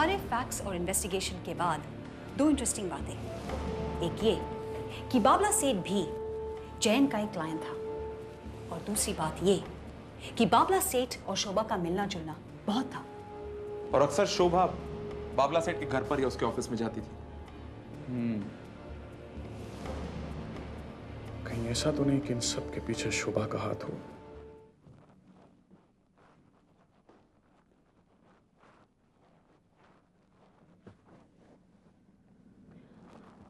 सारे फैक्ट्स और इन्वेस्टिगेशन के बाद दो इंटरेस्टिंग बातें। एक ये कि बाबला सेठ भी जैन का एक क्लाइंट था, और दूसरी बात ये कि बाबला सेठ और शोभा का मिलना जुलना बहुत था। और अक्सर शोभा बाबला सेठ के घर पर या उसके ऑफिस में जाती थी। कहीं ऐसा तो नहीं कि इन सब के पीछे शोभा का हाथ हो।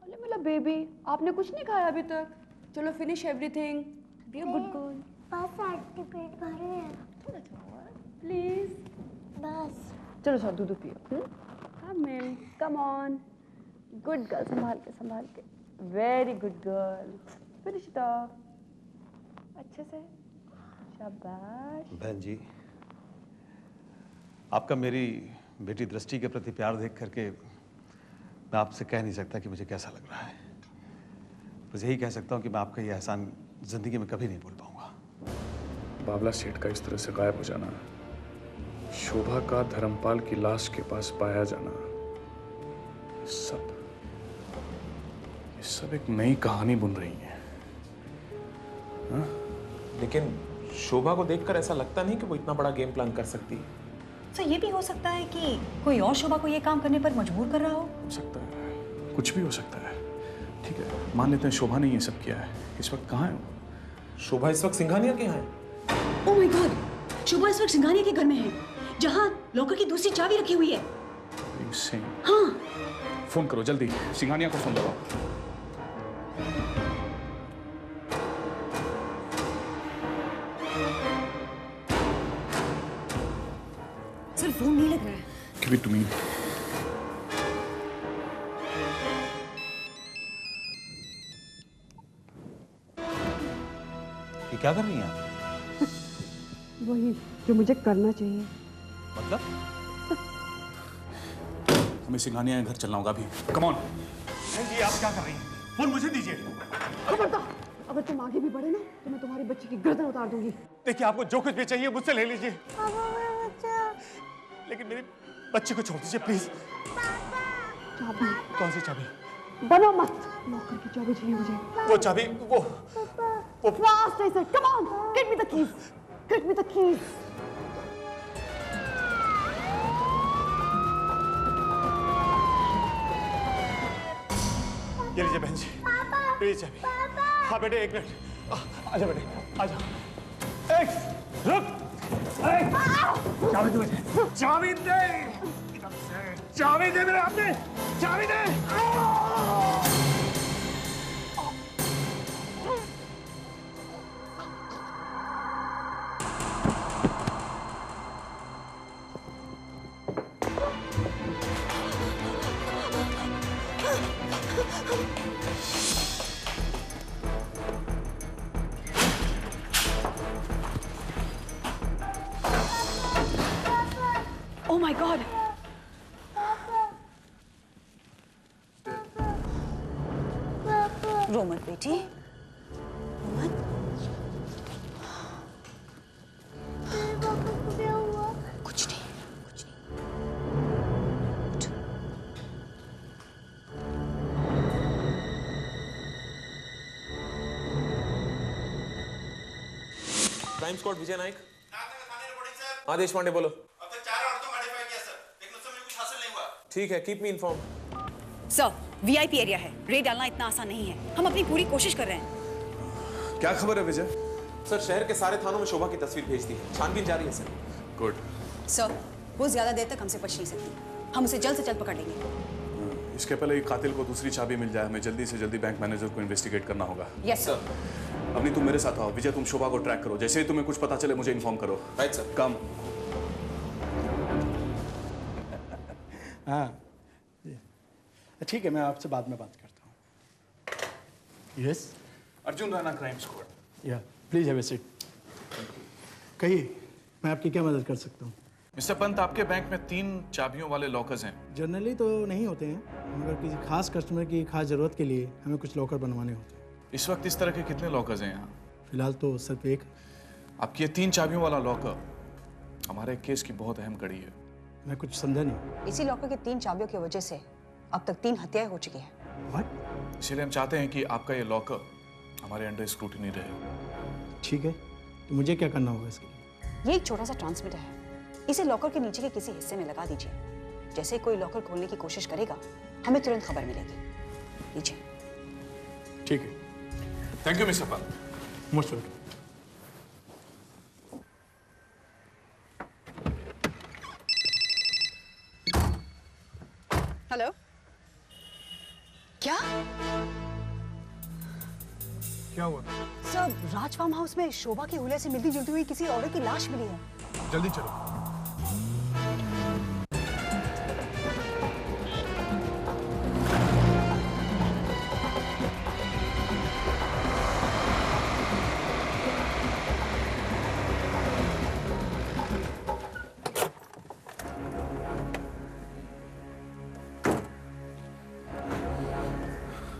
अरे मेरा बेबी, आपने कुछ नहीं खाया अभी तक? चलो finish everything, be a good girl. बस आपके पेट भरे हैं। थोड़ा सा और प्लीज। बस चलो सर दूध पियो। कम इन, कम ऑन। गुड गर्ल, संभाल के संभाल के। Very good girl. Finish it of अच्छे से। शाबाश। बहन जी, आपका मेरी बेटी दृष्टि के प्रति प्यार देख करके मैं आपसे कह नहीं सकता कि मुझे कैसा लग रहा है। बस यही कह सकता हूँ कि मैं आपका ये एहसान जिंदगी में कभी नहीं भूल पाऊंगा। बाबला सेठ का इस तरह से गायब हो जाना, शोभा का धर्मपाल की लाश के पास पाया जाना, ये सब एक नई कहानी बुन रही है। हाँ? लेकिन शोभा को देखकर ऐसा लगता नहीं कि वो इतना बड़ा गेम प्लान कर सकती है। तो ये भी हो सकता है कि कोई और शोभा को ये काम करने पर मजबूर कर रहा हो। सकता है, कुछ भी हो सकता है। ठीक है, मान लेते हैं शोभा ने ये सब किया है। इस वक्त कहाँ है वो? शोभा इस वक्त सिंघानिया के यहाँ है। ओह माय गॉड, शोभा इस वक्त सिंघानिया के घर में है, जहाँ लॉकर की दूसरी चाबी रखी हुई है। हाँ, फोन करो जल्दी, सिंघानिया को फोन लगाओ। सर फोन नहीं लग रहा है। Give it to me. ये क्या कर रही हैं आप? वही जो मुझे करना चाहिए। मतलब? हमें सिंघानिया के घर चलना होगा अभी। Come on. जी आप क्या कर रही हैं? फोन मुझे दीजिए। खबरदार, अगर तुम आगे भी बढ़े ना तो मैं तुम्हारी बच्ची की गर्दन उतार दूंगी। देखिए, आपको जो कुछ भी चाहिए मुझसे ले लीजिए, पापा मेरा बच्चा। लेकिन मेरी बच्ची को छोड़ दीजिए प्लीज। चाबी। कौन सी चाबी? बनो मत, लॉकर की चाबी चाहिए मुझे। वो चाबी, वो Fast, I said, come on, get me the keys. Get me the keys. ये लीजिए बहन जी, ये चाबी। हाँ बेटे, एक मिनट। आजा बेटे, आजा। एक, रुक। चाबी दे मुझे, चाबी दे। चाबी दे मेरे हाथ में, चाबी दे। Oh my God! रो मत बेटी, रो मत। पापा को क्या हुआ? कुछ नहीं, कुछ नहीं। क्राइम स्क्वाड विजय नायक। आदेश पांडे बोलो। अब तक 4 औरतों को आइडेंटिफाई किया सर, लेकिन उससे मुझे कुछ हासिल नहीं हुआ। ठीक है, keep me inform. Sir, VIP area है, रेड डालना इतना आसान नहीं है। हम अपनी पूरी कोशिश कर रहे हैं। क्या खबर है विजय? सर, शहर के सारे थानों में शोभा की तस्वीर भेज दी है, छानबीन जारी है सर। गुड। सर, वो ज्यादा देर तक हमसे बच नहीं सकती। हम उसे जल्द से जल्द पकड़ लेंगे। इसके पहले कातिल को दूसरी चाबी मिल जाए, हमें जल्दी से जल्दी बैंक मैनेजर को इन्वेस्टिगेट करना होगा। Yes sir. अपनी तुम मेरे साथ आओ। विजय, तुम शोभा को ट्रैक करो। जैसे ही तुम्हें कुछ पता चले मुझे इन्फॉर्म करो। Right sir. कम। हाँ ठीक है, मैं आपसे बाद में बात करता हूँ। Yes Arjun Rana, crime squad. या प्लीज हैव अ सीट। कहिए, मैं आपकी क्या मदद कर सकता हूँ? मिस्टर पंत, आपके बैंक में 3 चाबियों वाले लॉकर्स हैं। जनरली तो नहीं होते हैं, मगर किसी खास कस्टमर की खास ज़रूरत के लिए हमें कुछ लॉकर बनवाने होते हैं। इस वक्त इस तरह के कितने लॉकर्स हैं यहाँ? फिलहाल तो सिर्फ एक। आपकी ये 3 चाबियों वाला लॉकर हमारे केस की बहुत अहम कड़ी है। मैं कुछ समझा नहीं। इसी लॉकर की 3 चाबियों की वजह से अब तक 3 हत्याएं हो चुकी हैं। व्हाट? इसीलिए हम चाहते हैं कि आपका ये लॉकर हमारे अंडर स्क्रूटिनी रहे। ठीक है, तो मुझे क्या करना होगा इसके लिए? ये एक छोटा सा ट्रांसमीटर है, इसे लॉकर के नीचे के किसी हिस्से में लगा दीजिए। जैसे कोई लॉकर खोलने की कोशिश करेगा, हमें तुरंत खबर मिलेगी। लीजिए। ठीक है, thank you mister Pal. Most welcome. Hello, क्या हुआ? सर, राज फार्म हाउस में शोभा के हुलिया से मिलती जुलती हुई किसी औरत की लाश मिली है। जल्दी चलो।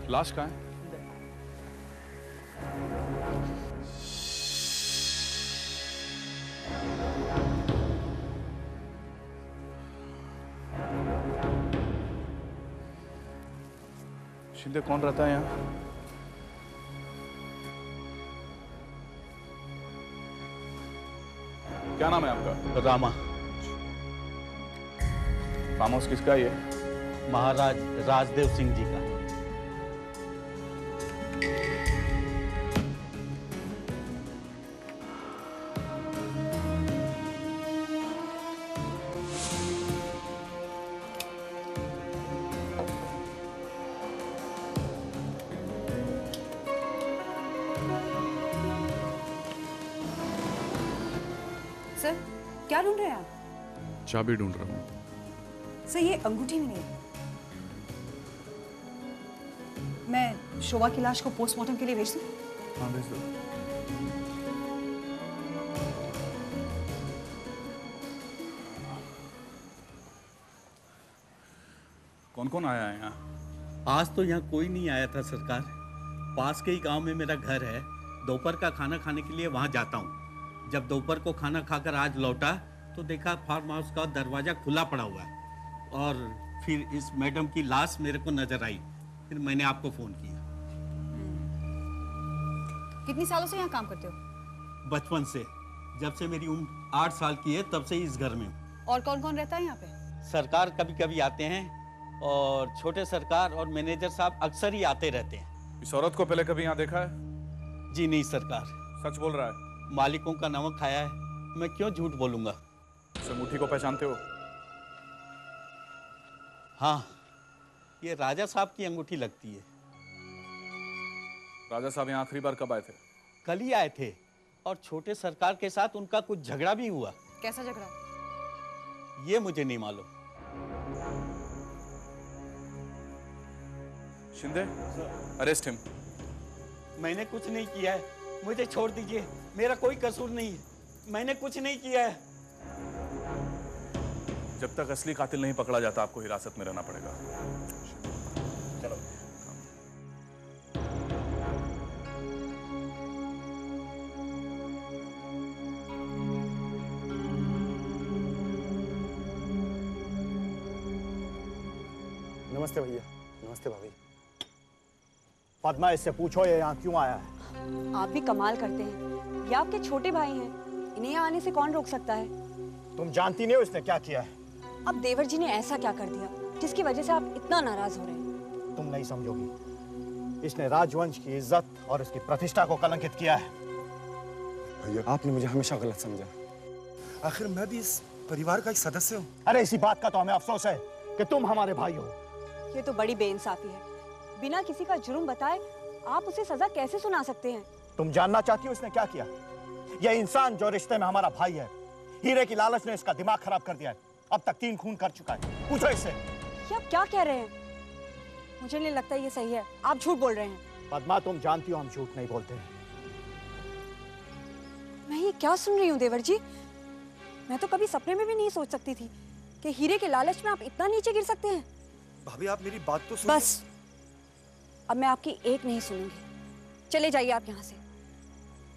लाश कहाँ है? शिंदे कौन रहता है यहाँ? क्या नाम है आपका? रामा। फार्म हाउस किसका है ये? महाराज राजदेव सिंह जी का। सर, क्या ढूंढ रहे हैं आप? चाबी ढूंढ रहा हूँ। सर, ये अंगूठी नहीं है। मैं शोभा की लाश को पोस्टमार्टम के लिए भेज दूं? हाँ, भेज दो। कौन कौन आया है यहाँ? आज तो यहाँ कोई नहीं आया था सरकार। पास के ही गांव में मेरा घर है। दोपहर का खाना खाने के लिए वहाँ जाता हूँ। जब दोपहर को खाना खाकर आज लौटा तो देखा फार्म हाउस का दरवाजा खुला पड़ा हुआ है और फिर इस मैडम की लाश मेरे को नजर आई। फिर मैंने आपको फोन किया। कितनी सालों से यहाँ काम करते हो? बचपन से, जब से मेरी उम्र 8 साल की है तब से इस घर में हूँ। और कौन कौन रहता है यहाँ पे? सरकार कभी कभी आते हैं और छोटे सरकार और मैनेजर साहब अक्सर ही आते रहते हैं। इस औरत को पहले कभी यहाँ देखा है? जी नहीं सरकार। सच बोल रहा है? मालिकों का नमक खाया है, मैं क्यों झूठ बोलूंगा। इस अंगूठी को पहचानते हो? हाँ, ये राजा साहब की अंगूठी लगती है। राजा साहब यहाँ आखिरी बार कब आए थे? कल ही आए थे और छोटे सरकार के साथ उनका कुछ झगड़ा भी हुआ। कैसा झगड़ा? ये मुझे नहीं मालूम। Shinde, arrest him. मैंने कुछ नहीं किया है, मुझे छोड़ दीजिए। मेरा कोई कसूर नहीं है, मैंने कुछ नहीं किया है। जब तक असली कातिल नहीं पकड़ा जाता आपको हिरासत में रहना पड़ेगा। चलो। नमस्ते भैया। नमस्ते भाभी। पद्मा, इससे पूछो ये यहाँ क्यों आया है? आप भी कमाल करते हैं। ये आपके छोटे भाई हैं, इन्हें यहाँ आने से कौन रोक सकता है? तुम जानती नहीं हो इसने क्या किया है? अब देवर जी ने ऐसा क्या कर दिया जिसकी वजह से आप इतना नाराज हो रहे हैं? तुम नहीं समझोगी। इसने राजवंश की इज्जत और इसकी प्रतिष्ठा को कलंकित किया है। भैया, आपने मुझे हमेशा गलत समझा। आखिर मैं भी इस परिवार का एक सदस्य हूँ। अरे इसी बात का तो हमें अफसोस है कि तुम हमारे भाई हो। ये तो बड़ी बेइंसाफी है। बिना किसी का जुर्म बताए आप उसे सजा कैसे सुना सकते हैं? तुम जानना चाहती हो इसने क्या किया? यह इंसान जो रिश्ते में हमारा भाई है, हीरे की लालच ने इसका दिमाग खराब कर दिया है। अब तक 3 खून कर चुका है। पूछो इससे। ये आप क्या कह रहे हैं? मुझे नहीं लगता ये सही है। आप झूठ बोल रहे हैं। पद्मा, तुम जानती हो हम झूठ नहीं बोलते हैं। मैं ये क्या सुन रही हूँ देवर जी? मैं तो कभी सपने में भी नहीं सोच सकती थी कि हीरे के लालच में आप इतना नीचे गिर सकते हैं। भाभी, आप मेरी बात तो सुनो। बस, अब मैं आपकी एक नहीं सुनूंगी। चले जाइए आप यहाँ से।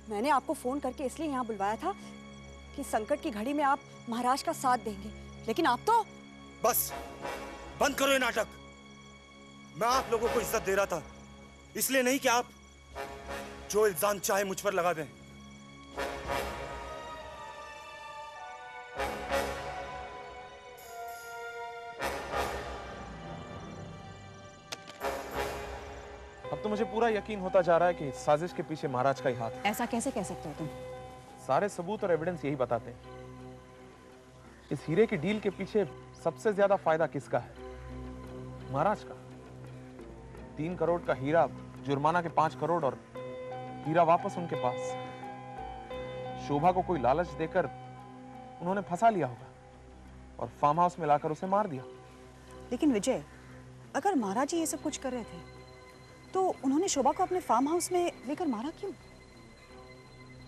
मैंने आपको फोन करके इसलिए यहाँ बुलवाया था कि संकट की घड़ी में आप महाराज का साथ देंगे, लेकिन आप तो बस बंद करो ये नाटक। मैं आप लोगों को इज्जत दे रहा था, इसलिए नहीं कि आप जो इल्जाम चाहे मुझ पर लगा दें। अब तो मुझे पूरा यकीन होता जा रहा है कि साजिश के पीछे महाराज का ही हाथ है। ऐसा कैसे कह सकते हो तुम? सारे सबूत और एविडेंस यही बताते हैं। इस हीरे की डील के पीछे सबसे ज्यादा फायदा किसका है? महाराज का। 3 करोड़ का हीरा, जुर्माना के 5 करोड़ और हीरा वापस उनके पास। शोभा को कोई लालच देकर उन्होंने फंसा लिया होगा और फार्म हाउस में लाकर उसे मार दिया। लेकिन विजय, अगर महाराज जी ये सब कुछ कर रहे थे तो उन्होंने शोभा को अपने फार्म हाउस में लेकर मारा क्यों?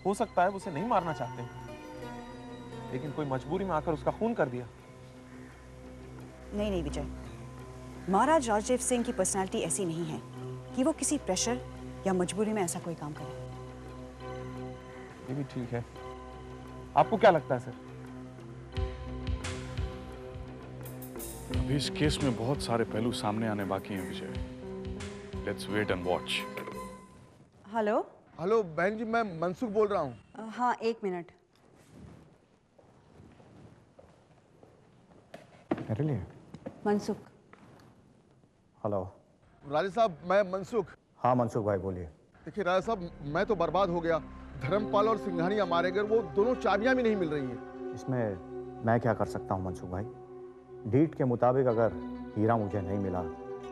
हो सकता है वो उसे नहीं मारना चाहते, लेकिन कोई मजबूरी में आकर उसका खून कर दिया। नहीं विजय, महाराज राजदेव सिंह की पर्सनालिटी ऐसी नहीं है कि वो किसी प्रेशर या मजबूरी में ऐसा कोई काम करे। ये भी ठीक है। आपको क्या लगता है सर? अभी इस केस में बहुत सारे पहलू सामने आने बाकी हैं Vijay. Let's wait and watch. Hello hello बहन जी, मैं मनसुख बोल रहा हूँ। हाँ, 1 मिनट। मेरे लिए? मनसुख। हेलो राजा साहब, मैं मनसुख। हाँ मनसुख भाई बोलिए। देखिए राजा साहब, मैं तो बर्बाद हो गया। धर्मपाल और सिंघानिया मारे गए, वो दोनों चाबियां भी नहीं मिल रही हैं। इसमें मैं क्या कर सकता हूँ मनसुख भाई? डीड के मुताबिक अगर हीरा मुझे नहीं मिला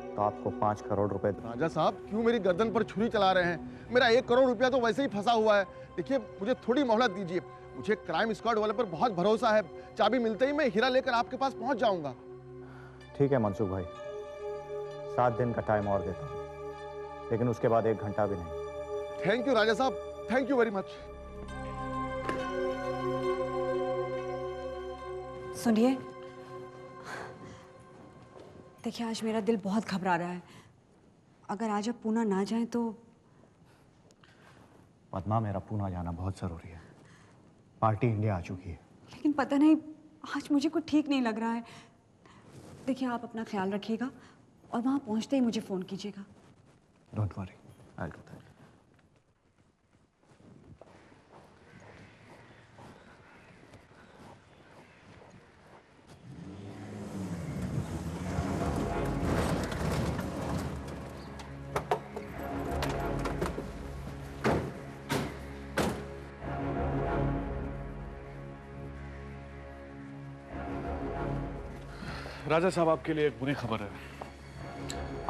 तो आपको 5 करोड़ रुपए। राजा साहब, क्यों मेरी गर्दन पर छुरी चला रहे हैं? मेरा 1 करोड़ रुपया तो वैसे ही फंसा हुआ है। देखिए, मुझे थोड़ी मोहलत दीजिए। मुझे क्राइम स्क्वाड वाले पर बहुत भरोसा है। चाबी मिलते ही मैं हीरा लेकर आपके पास पहुंच जाऊंगा। ठीक है मनसुख भाई, 7 दिन का टाइम और देता हूँ, लेकिन उसके बाद 1 घंटा भी नहीं। थैंक यू राजा साहब, थैंक यू वेरी मच। सुनिए, देखिए आज मेरा दिल बहुत घबरा रहा है। अगर आज आप पूना ना जाएं तो। पद्मा, मेरा पूना जाना बहुत जरूरी है। पार्टी इंडिया आ चुकी है। लेकिन पता नहीं, आज मुझे कुछ ठीक नहीं लग रहा है। देखिए, आप अपना ख्याल रखिएगा और वहां पहुंचते ही मुझे फोन कीजिएगा। Don't worry, I will do that. राजा साहब, आपके लिए एक बुरी खबर है।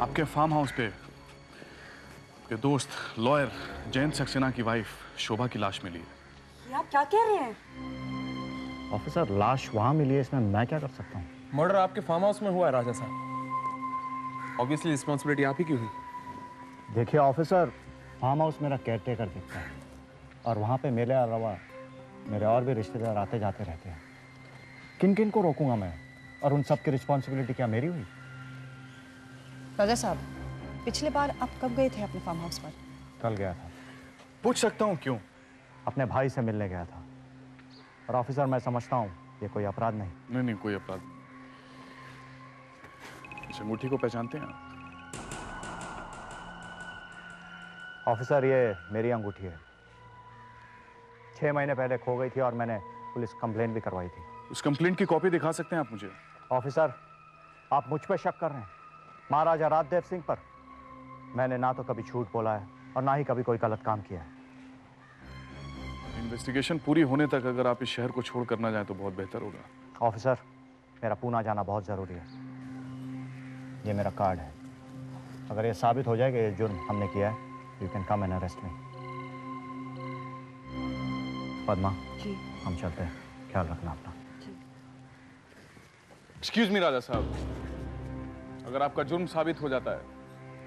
आपके फार्म हाउस पे आपके दोस्त लॉयर जयंत सक्सेना की वाइफ शोभा की लाश मिली है। ये आप क्या कह रहे हैं? ऑफिसर, लाश वहां मिली है, इसमें मैं क्या कर सकता हूँ? मर्डर आपके फार्म हाउस में हुआ है राजा साहब। ऑब्वियसली रिस्पॉन्सिबिलिटी आप ही की हुई। देखिए ऑफिसर, फार्म हाउस मेरा केयरटेकर दिखता है और वहाँ पे मेरे अलावा मेरे और भी रिश्तेदार आते जाते रहते हैं। किन किन को रोकूंगा मैं? और उन सब की रिस्पॉन्सिबिलिटी क्या मेरी हुई? राजा साहब, पिछले बार आप कब गए थे अपने फार्म हाउस पर? कल गया था। पूछ सकता हूँ क्यों? अपने भाई से मिलने गया था। और ऑफिसर, मैं समझता हूँ ये कोई अपराध नहीं। नहीं, कोई अपराध नहीं। इस अंगूठी को पहचानते हैं आप? ऑफिसर, ये मेरी अंगूठी है। 6 महीने पहले खो गई थी और मैंने पुलिस कंप्लेंट भी करवाई थी। उस कंप्लेंट की कॉपी दिखा सकते हैं आप मुझे? ऑफिसर, आप मुझ पर शक कर रहे हैं? महाराजा राजदेव सिंह पर? मैंने ना तो कभी झूठ बोला है और ना ही कभी कोई गलत काम किया है। इन्वेस्टिगेशन पूरी होने तक अगर आप इस शहर को छोड़ कर ना जाए तो बहुत बेहतर होगा। ऑफिसर, मेरा पूना जाना बहुत जरूरी है। ये मेरा कार्ड है। अगर ये साबित हो जाए कि ये जुर्म हमने किया है, you can come and arrest me. Padma ji, हम चलते हैं, ख्याल रखना अपना। एक्सक्यूज मी राजा साहब, अगर आपका जुर्म साबित हो जाता है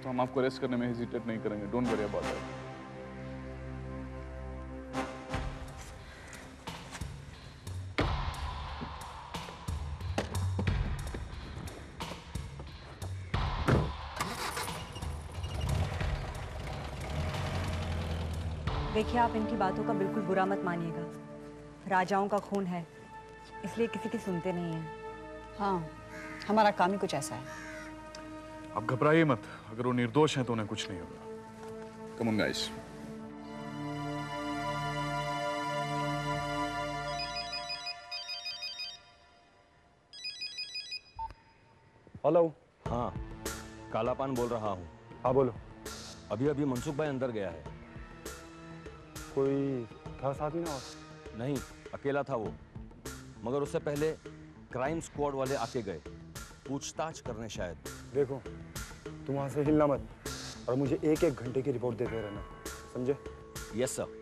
तो हम आपको अरेस्ट करने में हेजिटेट नहीं करेंगे। Don't worry about that. देखिए, आप इनकी बातों का बिल्कुल बुरा मत मानिएगा। राजाओं का खून है, इसलिए किसी की सुनते नहीं हैं। हाँ, हमारा काम ही कुछ ऐसा है। आप घबराइए मत, अगर वो निर्दोष हैं तो उन्हें कुछ नहीं होगा। Come on guys. हेलो। हाँ, काला पान बोल रहा हूँ। हाँ बोलो। अभी अभी मनसुख भाई अंदर गया है। कोई था साथ में ना? नहीं, अकेला था वो, मगर उससे पहले क्राइम स्क्वाड वाले आके गए, पूछताछ करने शायद। देखो, तुम वहां से हिलना मत और मुझे एक एक घंटे की रिपोर्ट देते रहना, समझे? Yes sir.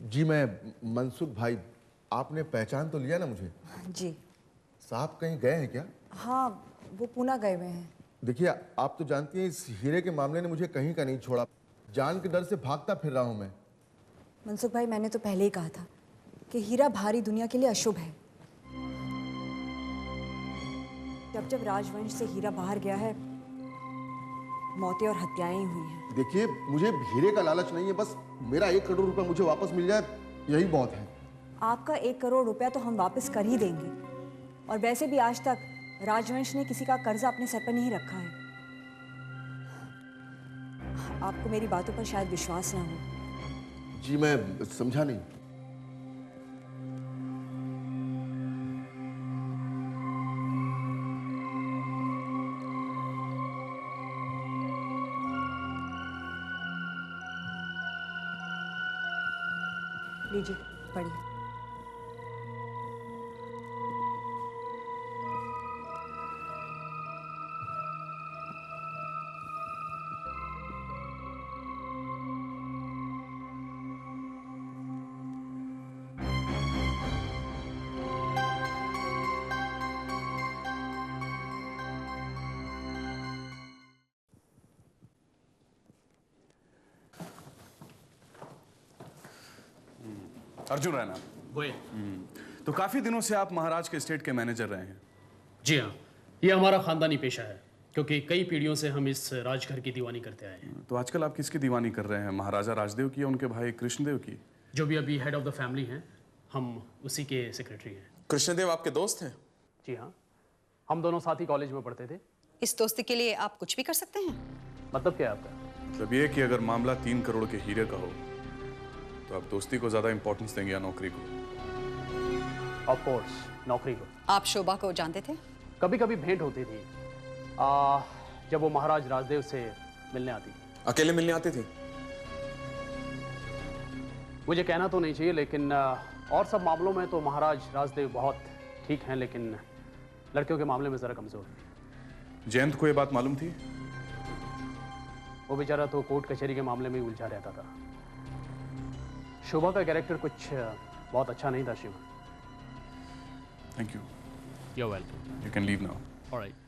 जी मैं मनसुख भाई, आपने पहचान तो लिया ना मुझे? जी। साहब कहीं गए हैं क्या? हाँ, वो पूना गए हुए हैं। देखिए, आप तो जानती हैं इस हीरे के मामले ने मुझे कहीं का नहीं छोड़ा। जान के डर से भागता फिर रहा हूं मैं। मनसुख भाई, मैंने तो पहले ही कहा था कि हीरा भारी दुनिया के लिए अशुभ है। जब जब राजवंश से हीरा बाहर गया है, मौतें और हत्याएं ही हुई हैं। देखिए, मुझे हीरे का लालच नहीं है, बस मेरा 1 करोड़ रुपया मुझे वापस मिल जाए, यही बहुत है। आपका 1 करोड़ रुपया तो हम वापस कर ही देंगे, और वैसे भी आज तक राजवंश ने किसी का कर्जा अपने सर पर नहीं रखा है। आपको मेरी बातों पर शायद विश्वास ना हो। जी मैं समझा नहीं। लीजिए, पढ़िए। अर्जुन रैना। गोयल। तो काफी दिनों से आप महाराज के एस्टेट के मैनेजर रहे हैं। जी हाँ, ये हमारा खानदानी पेशा है, क्योंकि कई पीढ़ियों से हम इस राजघर की दीवानी करते आए हैं। तो आजकल आप किसकी दीवानी कर रहे हैं, महाराजा राजदेव की या उनके भाई कृष्णदेव की? जो भी अभी हेड ऑफ द फैमिली हैं, हम उसी के सेक्रेटरी हैं। कृष्णदेव आपके दोस्त हैं? जी हाँ, हम दोनों साथ ही कॉलेज में पढ़ते थे। इस दोस्ती के लिए आप कुछ भी कर सकते हैं? मतलब क्या है आपका? मतलब ये कि अगर मामला 3 करोड़ के हीरे का हो तो आप दोस्ती को ज्यादा इंपॉर्टेंस देंगे या नौकरी को? ऑफ कोर्स, नौकरी को। आप शोभा को जानते थे? कभी कभी भेंट होती थी, जब वो महाराज राजदेव से मिलने आती। अकेले मिलने आती थी? मुझे कहना तो नहीं चाहिए, लेकिन और सब मामलों में तो महाराज राजदेव बहुत ठीक हैं, लेकिन लड़कियों के मामले में जरा कमजोर। जयंत को ये बात मालूम थी? वो बेचारा तो कोर्ट कचहरी के मामले में ही उलझा रहता था। शोभा का कैरेक्टर कुछ बहुत अच्छा नहीं था Shiva. Thank you. You're welcome. You can leave now. All right.